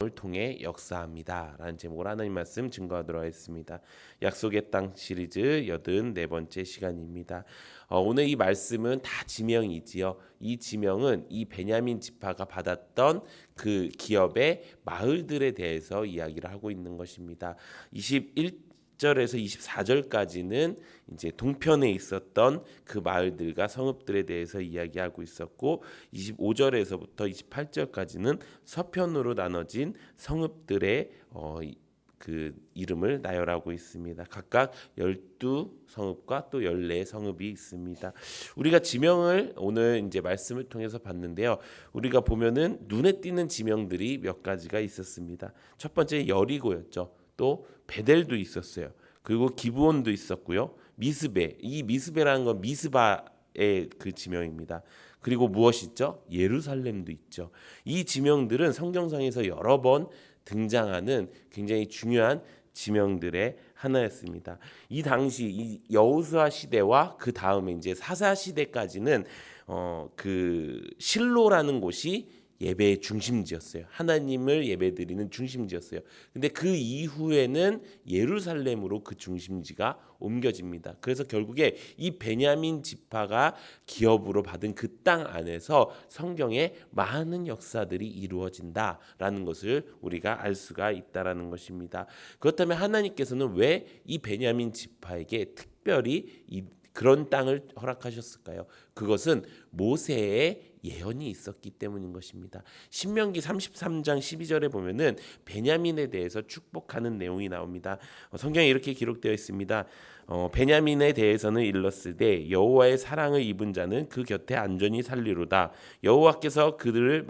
을 통해 역사합니다. 라는 제목으로 하나님 말씀 증거하도록 하겠습니다. 약속의 땅 시리즈 84번째 시간입니다. 오늘 이 말씀은 다 지명이지요. 이 지명은 이 베냐민 지파가 받았던 그 기업의 마을들에 대해서 이야기를 하고 있는 것입니다. 21절에서 24절까지는 이제 동편에 있었던 그 마을들과 성읍들에 대해서 이야기하고 있었고 25절에서부터 28절까지는 서편으로 나눠진 성읍들의 그 이름을 나열하고 있습니다. 각각 12성읍과 또 14성읍이 있습니다. 우리가 지명을 오늘 이제 말씀을 통해서 봤는데요. 우리가 보면은 눈에 띄는 지명들이 몇 가지가 있었습니다. 첫 번째 여리고였죠. 또 베델도 있었어요. 그리고 기브온도 있었고요. 미스베, 이 미스베라는 건 미스바의 그 지명입니다. 그리고 무엇이 있죠? 예루살렘도 있죠. 이 지명들은 성경상에서 여러 번 등장하는 굉장히 중요한 지명들의 하나였습니다. 이 당시 이 여호수아 시대와 그 다음에 이제 사사 시대까지는 그 실로라는 곳이 예배의 중심지였어요. 하나님을 예배드리는 중심지였어요. 근데 그 이후에는 예루살렘으로 그 중심지가 옮겨집니다. 그래서 결국에 이 베냐민 지파가 기업으로 받은 그 땅 안에서 성경에 많은 역사들이 이루어진다라는 것을 우리가 알 수가 있다라는 것입니다. 그렇다면 하나님께서는 왜 이 베냐민 지파에게 특별히 그런 땅을 허락하셨을까요? 그것은 모세의 예언이 있었기 때문인 것입니다. 신명기 33장 12절에 보면은 베냐민에 대해서 축복하는 내용이 나옵니다. 성경에 이렇게 기록되어 있습니다. 베냐민에 대해서는 일렀으되 여호와의 사랑을 입은 자는 그 곁에 안전히 살리로다. 여호와께서 그를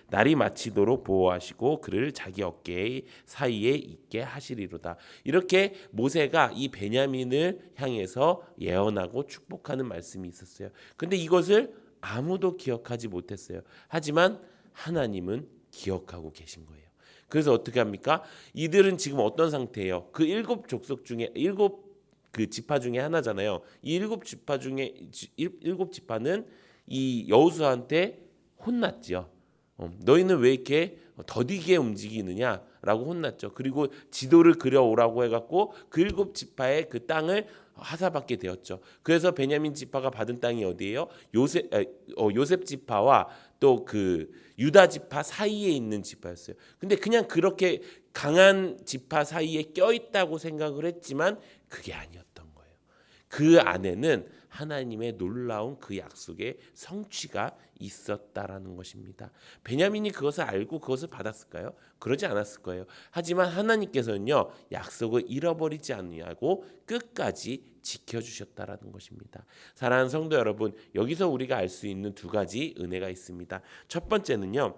날이 마치도록 보호하시고 그를 자기 어깨 사이에 있게 하시리로다. 이렇게 모세가 이 베냐민을 향해서 예언하고 축복하는 말씀이 있었어요. 근데 이것을 아무도 기억하지 못했어요. 하지만 하나님은 기억하고 계신 거예요. 그래서 어떻게 합니까? 이들은 지금 어떤 상태예요? 그 일곱 족속 중에 그 지파 중에 하나잖아요. 이 일곱 지파 중에 일곱 지파는 이 여호수아한테 혼났지요. 너희는 왜 이렇게 더디게 움직이느냐라고 혼났죠. 그리고 지도를 그려오라고 해갖고 그 일곱 지파의 그 땅을 하사받게 되었죠. 그래서 베냐민 지파가 받은 땅이 어디예요? 요셉 지파와 또 그 유다 지파 사이에 있는 지파였어요. 근데 그냥 그렇게 강한 지파 사이에 껴있다고 생각을 했지만 그게 아니었던 거예요. 그 안에는 하나님의 놀라운 그 약속의 성취가 있었다라는 것입니다. 베냐민이 그것을 알고 그것을 받았을까요? 그러지 않았을 거예요. 하지만 하나님께서는요, 약속을 잃어버리지 않냐고 끝까지 지켜주셨다라는 것입니다. 사랑하는 성도 여러분, 여기서 우리가 알 수 있는 두 가지 은혜가 있습니다. 첫 번째는요,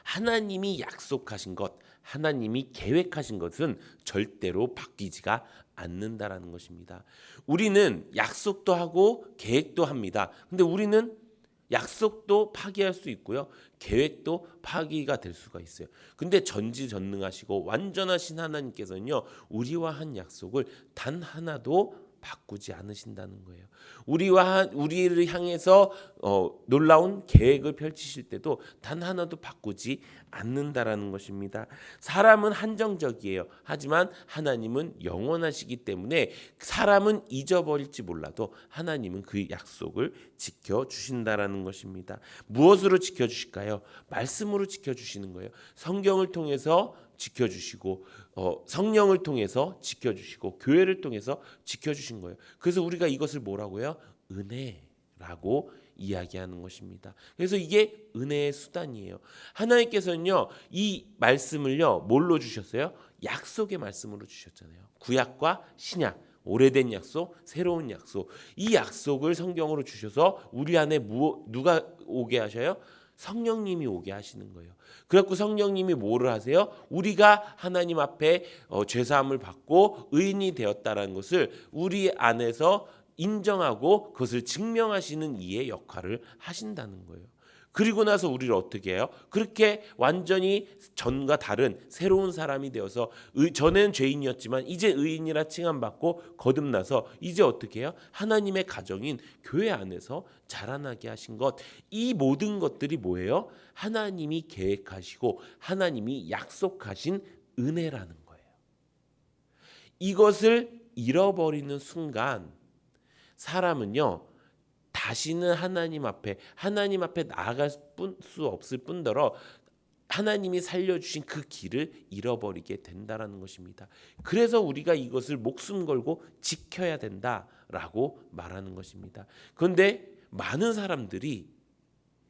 하나님이 약속하신 것, 하나님이 계획하신 것은 절대로 바뀌지가 않는다라는 것입니다. 우리는 약속도 하고 계획도 합니다. 근데 우리는 약속도 파기할 수 있고요. 계획도 파기가 될 수가 있어요. 근데 전지전능하시고 완전하신 하나님께서는요, 우리와 한 약속을 단 하나도 바꾸지 않으신다는 거예요. 우리를 향해서 놀라운 계획을 펼치실 때도 단 하나도 바꾸지 않는다라는 것입니다. 사람은 한정적이에요. 하지만 하나님은 영원하시기 때문에 사람은 잊어버릴지 몰라도 하나님은 그 약속을 지켜주신다라는 것입니다. 무엇으로 지켜주실까요? 말씀으로 지켜주시는 거예요. 성경을 통해서 지켜주시고 성령을 통해서 지켜주시고 교회를 통해서 지켜주신 거예요. 그래서 우리가 이것을 뭐라고요? 은혜라고 이야기하는 것입니다. 그래서 이게 은혜의 수단이에요. 하나님께서는요, 이 말씀을요, 뭘로 주셨어요? 약속의 말씀으로 주셨잖아요. 구약과 신약, 오래된 약속, 새로운 약속. 이 약속을 성경으로 주셔서 우리 안에 누가 오게 하셔요? 성령님이 오게 하시는 거예요. 그래갖고 성령님이 뭐를 하세요? 우리가 하나님 앞에 죄사함을 받고 의인이 되었다라는 것을 우리 안에서 인정하고 그것을 증명하시는 이의 역할을 하신다는 거예요. 그리고 나서 우리를 어떻게 해요? 그렇게 완전히 전과 다른 새로운 사람이 되어서 전에는 죄인이었지만 이제 의인이라 칭함받고 거듭나서 이제 어떻게 해요? 하나님의 가정인 교회 안에서 자라나게 하신 것. 이 모든 것들이 뭐예요? 하나님이 계획하시고 하나님이 약속하신 은혜라는 거예요. 이것을 잃어버리는 순간 사람은요, 다시는 하나님 앞에 나아갈 수 없을 뿐더러 하나님이 살려주신 그 길을 잃어버리게 된다라는 것입니다. 그래서 우리가 이것을 목숨 걸고 지켜야 된다라고 말하는 것입니다. 그런데 많은 사람들이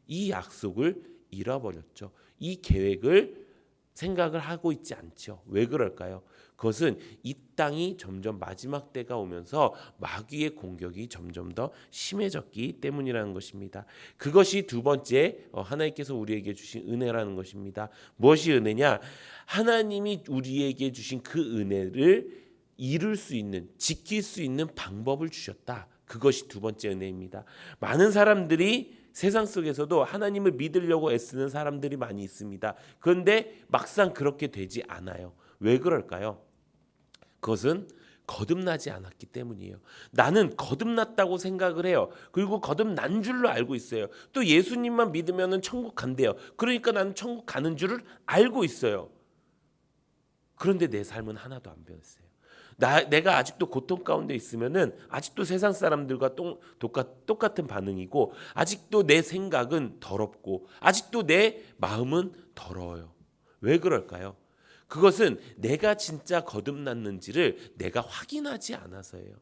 이 약속을 잃어버렸죠. 이 계획을 생각을 하고 있지 않죠. 왜 그럴까요? 그것은 이 땅이 점점 마지막 때가 오면서 마귀의 공격이 점점 더 심해졌기 때문이라는 것입니다. 그것이 두 번째 하나님께서 우리에게 주신 은혜라는 것입니다. 무엇이 은혜냐? 하나님이 우리에게 주신 그 은혜를 이룰 수 있는, 지킬 수 있는 방법을 주셨다. 그것이 두 번째 은혜입니다. 많은 사람들이 세상 속에서도 하나님을 믿으려고 애쓰는 사람들이 많이 있습니다. 그런데 막상 그렇게 되지 않아요. 왜 그럴까요? 그것은 거듭나지 않았기 때문이에요. 나는 거듭났다고 생각을 해요. 그리고 거듭난 줄로 알고 있어요. 또 예수님만 믿으면 천국 간대요. 그러니까 나는 천국 가는 줄을 알고 있어요. 그런데 내 삶은 하나도 안 변했어요. 내가 아직도 고통 가운데 있으면은 아직도 세상 사람들과 똑같은 반응이고, 아직도 내 생각은 더럽고, 아직도 내 마음은 더러워요. 왜 그럴까요? 그것은 내가 진짜 거듭났는지를 내가 확인하지 않아서예요.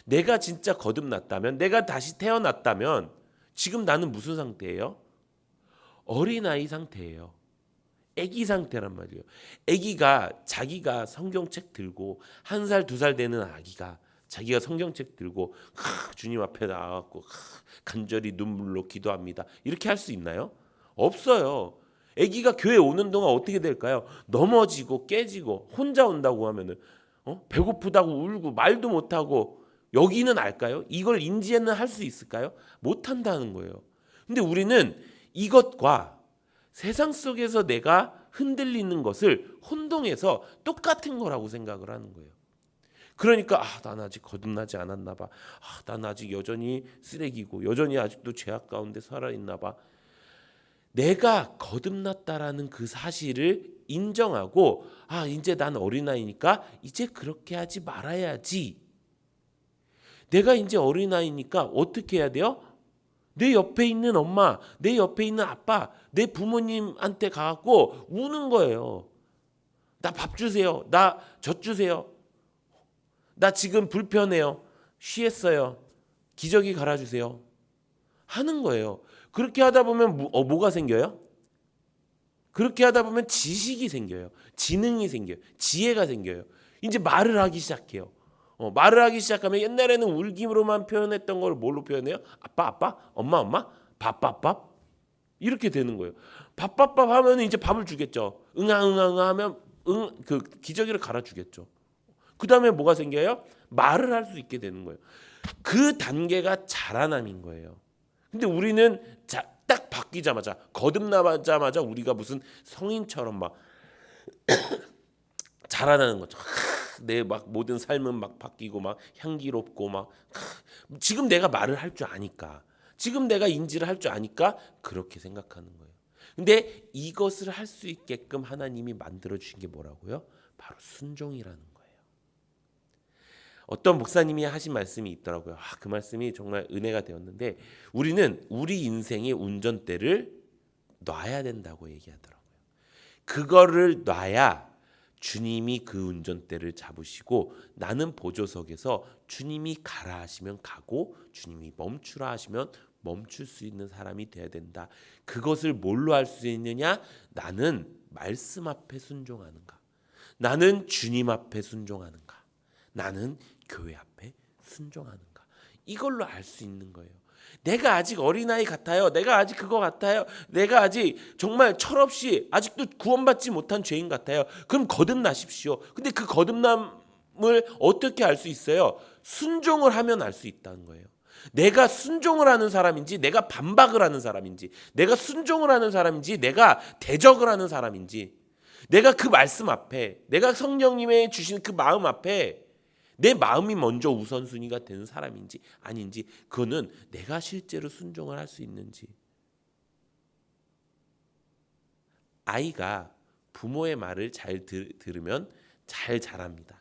내가 진짜 거듭났다면, 내가 다시 태어났다면 지금 나는 무슨 상태예요? 어린아이 상태예요. 아기 상태란 말이에요. 아기가 자기가 성경책 들고 1살, 2살 되는 아기가 자기가 성경책 들고 주님 앞에 나와갖고 간절히 눈물로 기도합니다. 이렇게 할 수 있나요? 없어요. 아기가 교회 오는 동안 어떻게 될까요? 넘어지고 깨지고, 혼자 온다고 하면은 배고프다고 울고 말도 못하고, 여기는 알까요? 이걸 인지는 할 수 있을까요? 못한다는 거예요. 근데 우리는 이것과 세상 속에서 내가 흔들리는 것을 혼동해서 똑같은 거라고 생각을 하는 거예요. 그러니까 난 아직 거듭나지 않았나 봐. 난 아직 여전히 쓰레기고, 여전히 아직도 죄악 가운데 살아있나 봐. 내가 거듭났다라는 그 사실을 인정하고, 이제 난 어린아이니까 이제 그렇게 하지 말아야지. 내가 이제 어린아이니까 어떻게 해야 돼요? 내 옆에 있는 엄마, 내 옆에 있는 아빠, 내 부모님한테 가갖고 우는 거예요. 나 밥 주세요. 나 젖 주세요. 나 지금 불편해요. 쉬했어요. 기저귀 갈아주세요. 하는 거예요. 그렇게 하다 보면 뭐가 생겨요? 그렇게 하다 보면 지식이 생겨요. 지능이 생겨요. 지혜가 생겨요. 이제 말을 하기 시작해요. 말을 하기 시작하면 옛날에는 울김으로만 표현했던 걸 뭘로 표현해요? 아빠, 엄마, 밥 이렇게 되는 거예요. 밥 하면 이제 밥을 주겠죠. 응아 하면 그 기저귀를 갈아주겠죠. 그 다음에 뭐가 생겨요? 말을 할 수 있게 되는 거예요. 그 단계가 자라남인 거예요. 근데 우리는 딱 바뀌자마자, 거듭나자마자 우리가 무슨 성인처럼 막 자라나는 거죠. 내 막 모든 삶은 막 바뀌고 막 향기롭고 막 지금 내가 말을 할 줄 아니까, 지금 내가 인지를 할 줄 아니까 그렇게 생각하는 거예요. 근데 이것을 할 수 있게끔 하나님이 만들어 주신 게 뭐라고요? 바로 순종이라는 거예요. 어떤 목사님이 하신 말씀이 있더라고요. 그 말씀이 정말 은혜가 되었는데, 우리는 우리 인생의 운전대를 놔야 된다고 얘기하더라고요. 그거를 놔야 주님이 그 운전대를 잡으시고, 나는 보조석에서 주님이 가라 하시면 가고, 주님이 멈추라 하시면 멈출 수 있는 사람이 돼야 된다. 그것을 뭘로 할 수 있느냐? 나는 말씀 앞에 순종하는가? 나는 주님 앞에 순종하는가? 나는 교회 앞에 순종하는가? 이걸로 알 수 있는 거예요. 내가 아직 어린아이 같아요. 내가 아직 그거 같아요. 내가 아직 정말 철없이 아직도 구원받지 못한 죄인 같아요. 그럼 거듭나십시오. 근데 그 거듭남을 어떻게 알 수 있어요? 순종을 하면 알 수 있다는 거예요. 내가 순종을 하는 사람인지 내가 반박을 하는 사람인지 내가 순종을 하는 사람인지 내가 대적을 하는 사람인지 내가 그 말씀 앞에 내가 성령님의 주신 그 마음 앞에 내 마음이 먼저 우선순위가 되는 사람인지 아닌지 그거는 내가 실제로 순종을 할 수 있는지. 아이가 부모의 말을 잘 들으면 잘 자랍니다.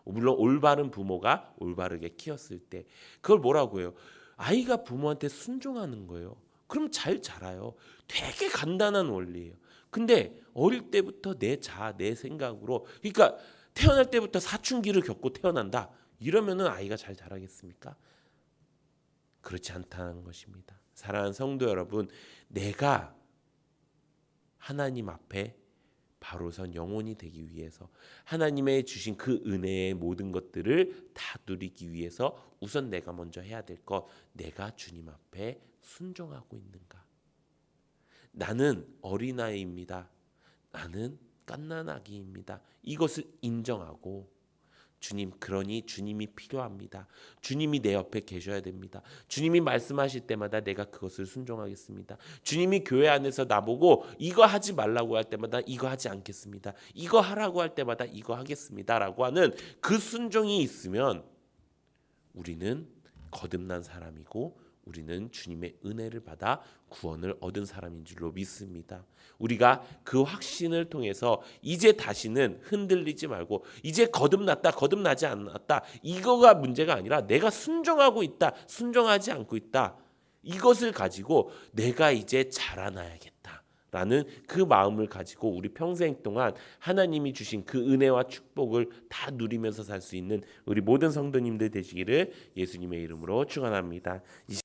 물론 올바른 부모가 올바르게 키웠을 때 그걸 뭐라고 해요? 아이가 부모한테 순종하는 거예요. 그럼 잘 자라요. 되게 간단한 원리예요. 근데 어릴 때부터 내 생각으로 그러니까 태어날 때부터 사춘기를 겪고 태어난다. 이러면은 아이가 잘 자라겠습니까? 그렇지 않다는 것입니다. 사랑하는 성도 여러분, 내가 하나님 앞에 바로 선 영혼이 되기 위해서 하나님의 주신 그 은혜의 모든 것들을 다 누리기 위해서 우선 내가 먼저 해야 될 것, 내가 주님 앞에 순종하고 있는가? 나는 어린아이입니다. 나는 갓난아기입니다. 이것을 인정하고 주님, 그러니 주님이 필요합니다. 주님이 내 옆에 계셔야 됩니다. 주님이 말씀하실 때마다 내가 그것을 순종하겠습니다. 주님이 교회 안에서 나보고 이거 하지 말라고 할 때마다 이거 하지 않겠습니다. 이거 하라고 할 때마다 이거 하겠습니다. 라고 하는 그 순종이 있으면 우리는 거듭난 사람이고 우리는 주님의 은혜를 받아 구원을 얻은 사람인 줄로 믿습니다. 우리가 그 확신을 통해서 이제 다시는 흔들리지 말고 이제 거듭났다 거듭나지 않았다 이거가 문제가 아니라 내가 순종하고 있다 순종하지 않고 있다 이것을 가지고 내가 이제 자라나야겠다 라는 그 마음을 가지고 우리 평생 동안 하나님이 주신 그 은혜와 축복을 다 누리면서 살 수 있는 우리 모든 성도님들 되시기를 예수님의 이름으로 축원합니다. 이